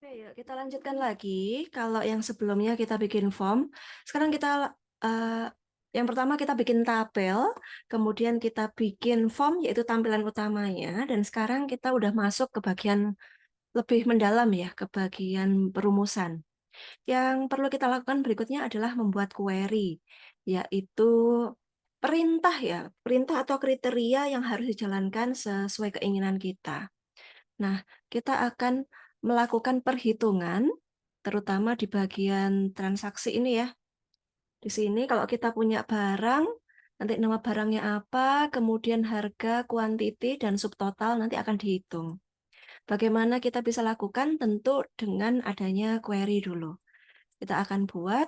Oke, yuk kita lanjutkan lagi. Kalau yang sebelumnya kita bikin form, sekarang kita yang pertama kita bikin tabel, kemudian kita bikin form yaitu tampilan utamanya, dan sekarang kita udah masuk ke bagian lebih mendalam ya, ke bagian perumusan. Yang perlu kita lakukan berikutnya adalah membuat query, yaitu perintah ya, perintah atau kriteria yang harus dijalankan sesuai keinginan kita. Nah, kita akan melakukan perhitungan, terutama di bagian transaksi ini ya. Di sini kalau kita punya barang, nanti nama barangnya apa, kemudian harga, kuantiti, dan subtotal nanti akan dihitung. Bagaimana kita bisa lakukan? Tentu dengan adanya query dulu. Kita akan buat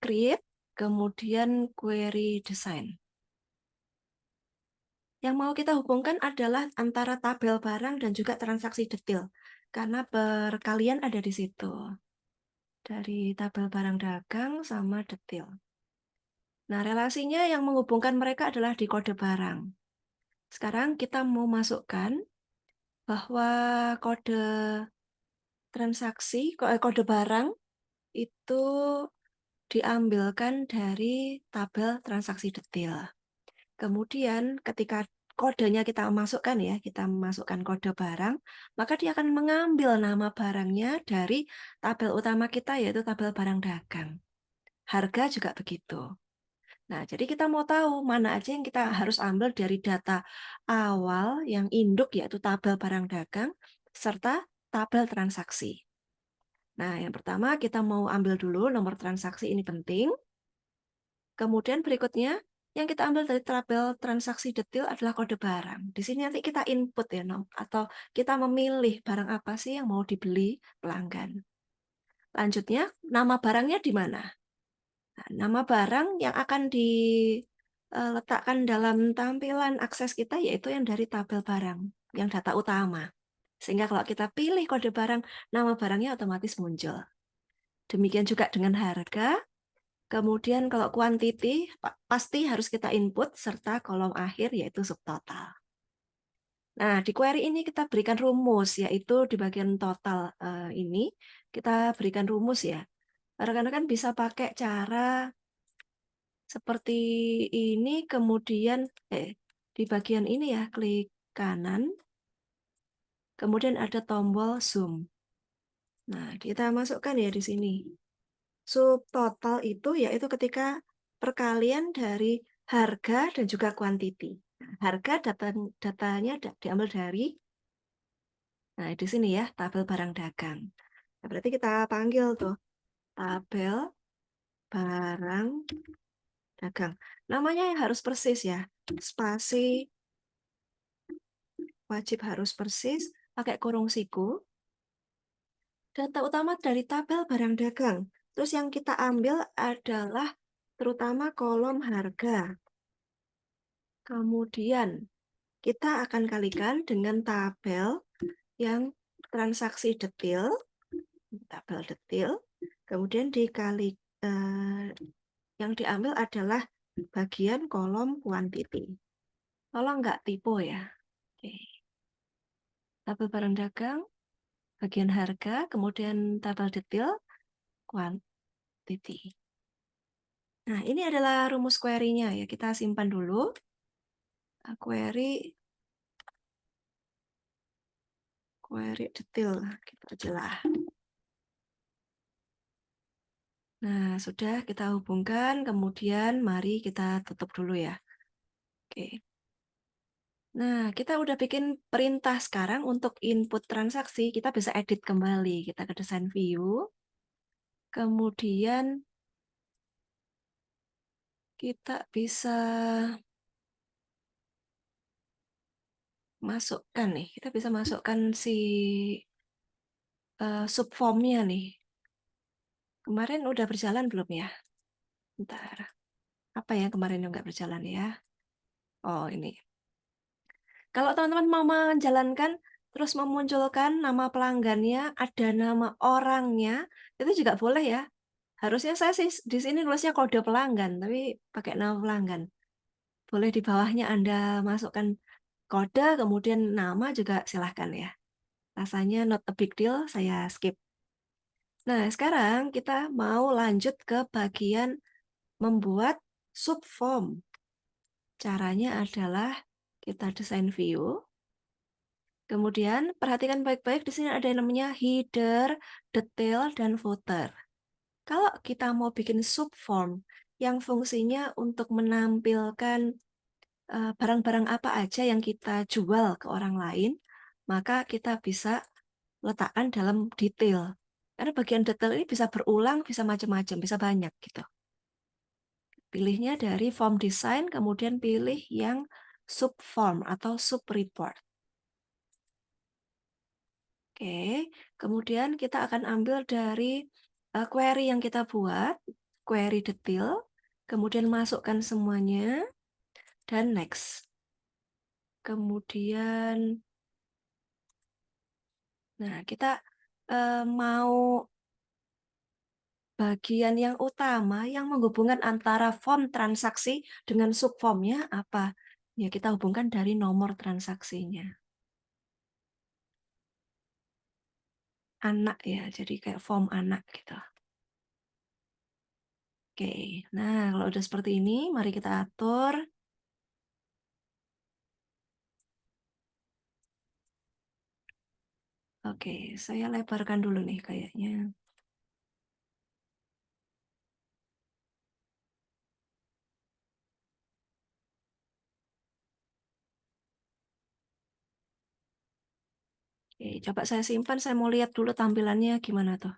create, kemudian query design. Yang mau kita hubungkan adalah antara tabel barang dan juga transaksi detail, karena perkalian ada di situ, dari tabel barang dagang sama detail. Nah, relasinya yang menghubungkan mereka adalah di kode barang. Sekarang kita mau masukkan bahwa kode transaksi, kode barang itu diambilkan dari tabel transaksi detail. Kemudian ketika kodenya kita masukkan ya, kita masukkan kode barang, maka dia akan mengambil nama barangnya dari tabel utama kita yaitu tabel barang dagang. Harga juga begitu. Nah, jadi kita mau tahu mana aja yang kita harus ambil dari data awal yang induk yaitu tabel barang dagang serta tabel transaksi. Nah, yang pertama kita mau ambil dulu nomor transaksi, ini penting. Kemudian berikutnya, yang kita ambil dari tabel transaksi detail adalah kode barang. Di sini nanti kita input ya, atau kita memilih barang apa sih yang mau dibeli pelanggan. Lanjutnya, nama barangnya di mana? Nah, nama barang yang akan diletakkan dalam tampilan akses kita yaitu yang dari tabel barang, yang data utama. Sehingga kalau kita pilih kode barang, nama barangnya otomatis muncul. Demikian juga dengan harga. Kemudian kalau kuantiti pasti harus kita input serta kolom akhir yaitu subtotal. Nah, di query ini kita berikan rumus yaitu di bagian total ini kita berikan rumus ya. Rekan-rekan bisa pakai cara seperti ini, kemudian di bagian ini ya, klik kanan, kemudian ada tombol zoom. Nah, kita masukkan ya di sini. Subtotal itu yaitu ketika perkalian dari harga dan juga kuantiti. Nah, harga datanya diambil dari, nah di sini ya, tabel barang dagang. Nah, berarti kita panggil tuh, tabel barang dagang. Namanya harus persis ya, spasi wajib harus persis, pakai kurung siku. Data utama dari tabel barang dagang. Terus yang kita ambil adalah terutama kolom harga. Kemudian kita akan kalikan dengan tabel yang transaksi detail, tabel detail, kemudian dikali yang diambil adalah bagian kolom kuantiti. Tolong nggak typo ya. Oke. Tabel barang dagang, bagian harga, kemudian tabel detail, kuantiti. Nah, ini adalah rumus query-nya ya. Kita simpan dulu. Query detail, gitu aja lah. Nah, sudah kita hubungkan, kemudian mari kita tutup dulu ya. Oke. Nah, kita udah bikin perintah sekarang untuk input transaksi, kita bisa edit kembali. Kita ke desain view, kemudian kita bisa masukkan nih, kita bisa masukkan si subformnya nih. Kemarin udah berjalan belum ya? Bentar. Apa ya kemarin yang nggak berjalan ya? Oh, ini. Kalau teman-teman mau menjalankan, terus memunculkan nama pelanggannya, ada nama orangnya, itu juga boleh ya. Harusnya saya sih di sini nulisnya kode pelanggan, tapi pakai nama pelanggan. Boleh di bawahnya Anda masukkan kode, kemudian nama juga silahkan ya. Rasanya not a big deal, saya skip. Nah, sekarang kita mau lanjut ke bagian membuat subform. Caranya adalah kita desain view, kemudian perhatikan baik-baik di sini ada yang namanya header, detail, dan footer. Kalau kita mau bikin subform yang fungsinya untuk menampilkan barang-barang apa aja yang kita jual ke orang lain, maka kita bisa letakkan dalam detail. Karena bagian detail ini bisa berulang, bisa macam-macam, bisa banyak gitu. Pilihnya dari form design, kemudian pilih yang subform atau sub report. Oke, kemudian kita akan ambil dari query yang kita buat, query detail, kemudian masukkan semuanya, dan next. Kemudian, nah kita mau bagian yang utama yang menghubungkan antara form transaksi dengan subformnya apa? Ya kita hubungkan dari nomor transaksinya. Anak ya, jadi kayak form anak gitu. Oke, nah kalau udah seperti ini, mari kita atur. Oke, saya lebarkan dulu nih kayaknya. Oke, coba saya simpan, saya mau lihat dulu tampilannya gimana tuh.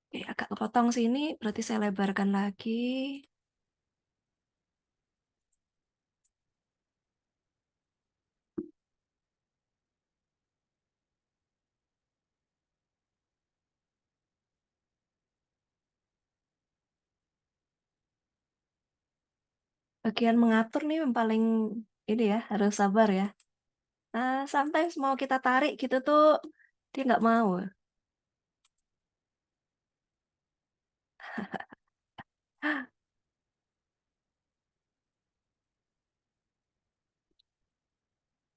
Oke, agak kepotong sini, berarti saya lebarkan lagi. Bagian mengatur nih yang paling ini ya, harus sabar ya. Sometimes mau kita tarik gitu tuh, dia nggak mau.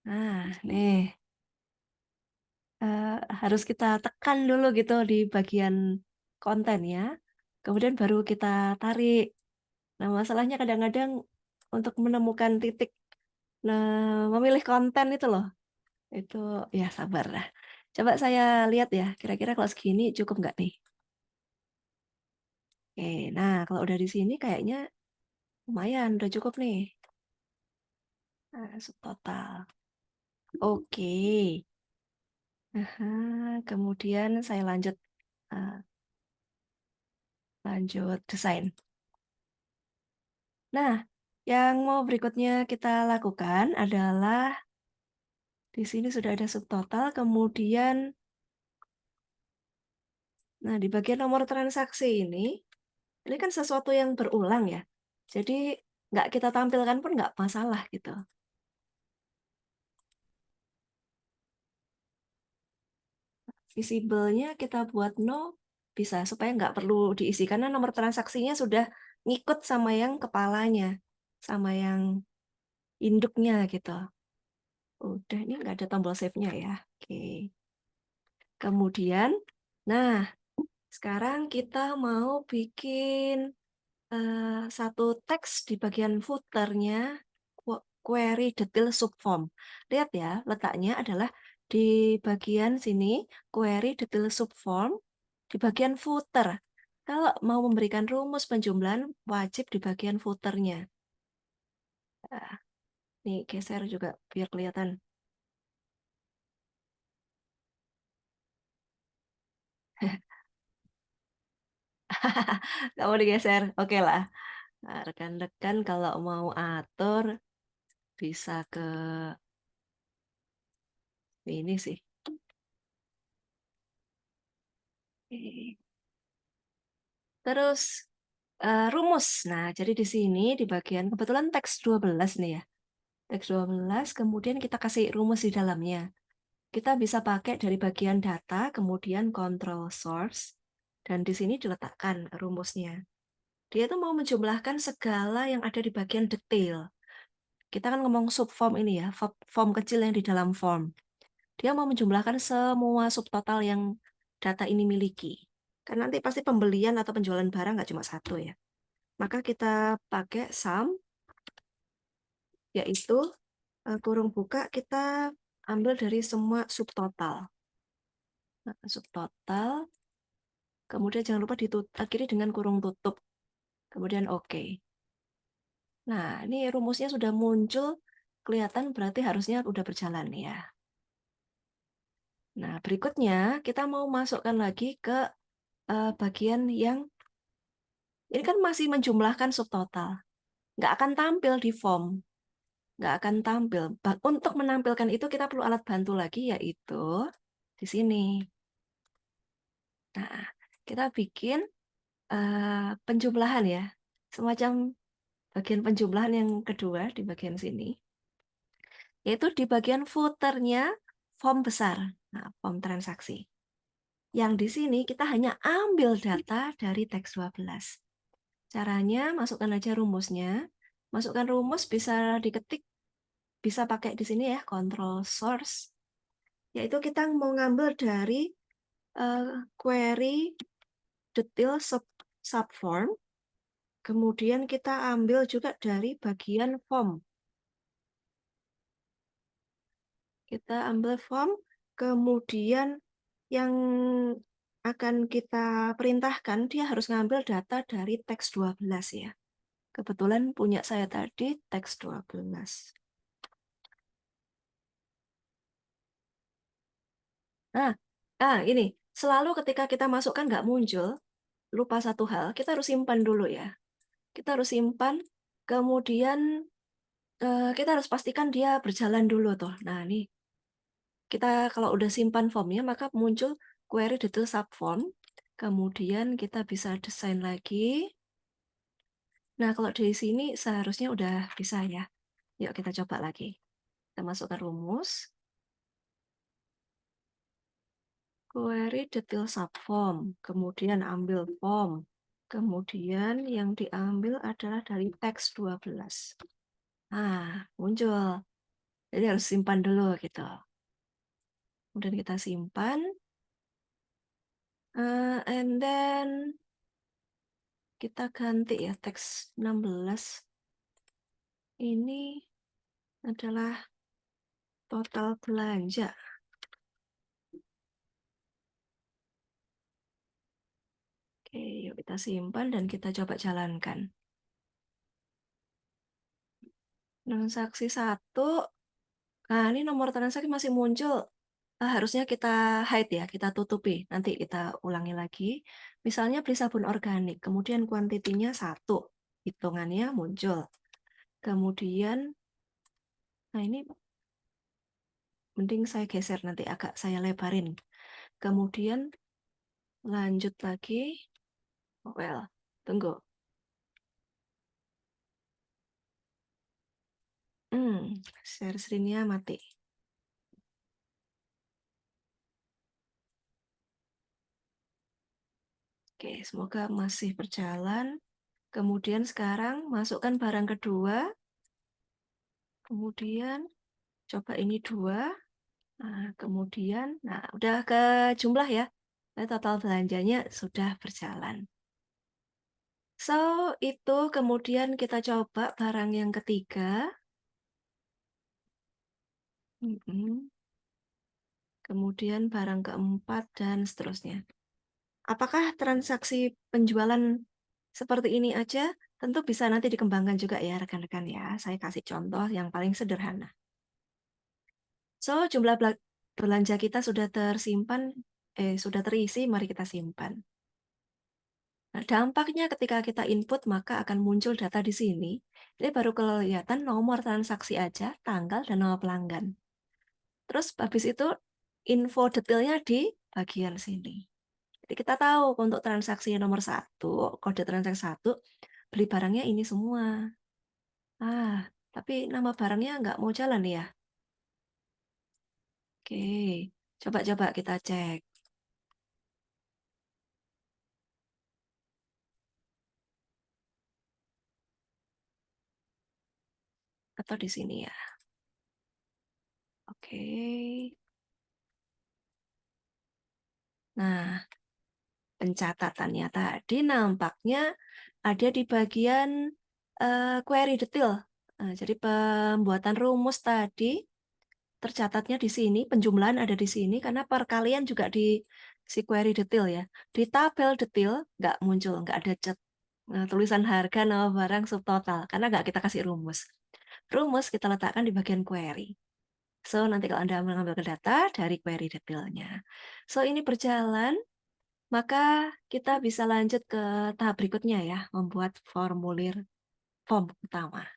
Nah, nih, harus kita tekan dulu gitu di bagian kontennya, kemudian baru kita tarik. Nah, masalahnya kadang-kadang untuk menemukan titik, nah, memilih konten itu loh, itu ya sabar lah. Coba saya lihat ya, kira-kira kalau segini cukup nggak nih? Oke, nah kalau udah di sini kayaknya lumayan, udah cukup nih. Nah, subtotal. Oke. Aha, kemudian saya lanjut desain. Nah, yang mau berikutnya kita lakukan adalah di sini sudah ada subtotal, kemudian nah di bagian nomor transaksi ini kan sesuatu yang berulang ya. Jadi nggak kita tampilkan pun nggak masalah gitu. Visible-nya kita buat no, bisa supaya nggak perlu diisi karena nomor transaksinya sudah ngikut sama yang kepalanya, sama yang induknya gitu. Udah, ini nggak ada tombol save-nya ya. Oke. Kemudian, nah sekarang kita mau bikin satu teks di bagian footernya query detail subform. Lihat ya, letaknya adalah di bagian sini, query detail subform, di bagian footer. Kalau mau memberikan rumus penjumlahan, wajib di bagian footernya. Nah, nih geser juga biar kelihatan. Kamu digeser, oke lah. Nah, rekan-rekan kalau mau atur, bisa ke ini sih. Oke. Terus rumus. Nah, jadi di sini di bagian kebetulan teks 12 nih ya. Teks 12 kemudian kita kasih rumus di dalamnya. Kita bisa pakai dari bagian data, kemudian control source, dan di sini diletakkan rumusnya. Dia tuh mau menjumlahkan segala yang ada di bagian detail. Kita kan ngomong subform ini ya, form kecil yang di dalam form. Dia mau menjumlahkan semua subtotal yang data ini miliki. Kan nanti pasti pembelian atau penjualan barang nggak cuma satu ya. Maka kita pakai sum, yaitu kurung buka kita ambil dari semua subtotal. Nah, subtotal, kemudian jangan lupa akhiri dengan kurung tutup. Kemudian oke. Nah, ini rumusnya sudah muncul, kelihatan berarti harusnya udah berjalan ya. Nah, berikutnya kita mau masukkan lagi ke bagian yang ini kan masih menjumlahkan subtotal. Nggak akan tampil di form. Nggak akan tampil. Untuk menampilkan itu kita perlu alat bantu lagi, yaitu di sini. Nah, kita bikin penjumlahan ya. Semacam bagian penjumlahan yang kedua di bagian sini. Yaitu di bagian footernya form besar. Nah, form transaksi. Yang di sini kita hanya ambil data dari teks 12. Caranya masukkan aja rumusnya. Masukkan rumus bisa diketik, bisa pakai di sini ya, control source. Yaitu kita mau ngambil dari query detail subform. Kemudian kita ambil juga dari bagian form. Kita ambil form, kemudian yang akan kita perintahkan, dia harus ngambil data dari teks 12 ya. Kebetulan punya saya tadi teks 12. Ini. Selalu ketika kita masukkan nggak muncul, lupa satu hal, kita harus simpan dulu ya. Kita harus simpan, kemudian kita harus pastikan dia berjalan dulu tuh. Nah, ini kita kalau udah simpan formnya, maka muncul query detail subform. Kemudian kita bisa desain lagi. Nah, kalau di sini seharusnya udah bisa ya. Yuk kita coba lagi. Kita masukkan rumus. Query detail subform. Kemudian ambil form. Kemudian yang diambil adalah dari teks 12. Nah, muncul. Jadi harus simpan dulu gitu. Kemudian kita simpan. And then kita ganti ya teks 16. Ini adalah total belanja. Oke, yuk kita simpan dan kita coba jalankan. Transaksi 1. Nah, ini nomor transaksi masih muncul. Harusnya kita hide ya, kita tutupi. Nanti kita ulangi lagi. Misalnya beli sabun organik, kemudian kuantitinya 1. Hitungannya muncul. Kemudian, nah ini mending saya geser nanti agak saya lebarin. Kemudian lanjut lagi. Well, tunggu. Share screen-nya mati. Oke, semoga masih berjalan. Kemudian sekarang masukkan barang kedua. Kemudian coba ini 2. Nah, kemudian, udah ke jumlah ya. Nah, total belanjanya sudah berjalan. So, itu kemudian kita coba barang yang ketiga. Kemudian barang keempat dan seterusnya. Apakah transaksi penjualan seperti ini aja? Tentu bisa nanti dikembangkan juga ya rekan-rekan ya. Saya kasih contoh yang paling sederhana. So, jumlah belanja kita sudah tersimpan, sudah terisi, mari kita simpan. Nah, dampaknya ketika kita input maka akan muncul data di sini. Ini baru kelihatan nomor transaksi aja, tanggal, dan nama pelanggan. Terus habis itu info detailnya di bagian sini. Jadi kita tahu untuk transaksi nomor 1, kode transaksi 1, beli barangnya ini semua. Tapi nama barangnya nggak mau jalan ya. Oke, coba-coba kita cek. Atau di sini ya. Oke. Nah, pencatatannya tadi nampaknya ada di bagian, query detail. Jadi pembuatan rumus tadi tercatatnya di sini, penjumlahan ada di sini karena perkalian juga di si query detail ya. Di tabel detail nggak muncul, nggak ada tulisan harga, nama barang, subtotal karena nggak kita kasih rumus. Rumus kita letakkan di bagian query. So, nanti kalau Anda mengambil data dari query detailnya. So, ini berjalan, maka kita bisa lanjut ke tahap berikutnya ya, membuat formulir form utama.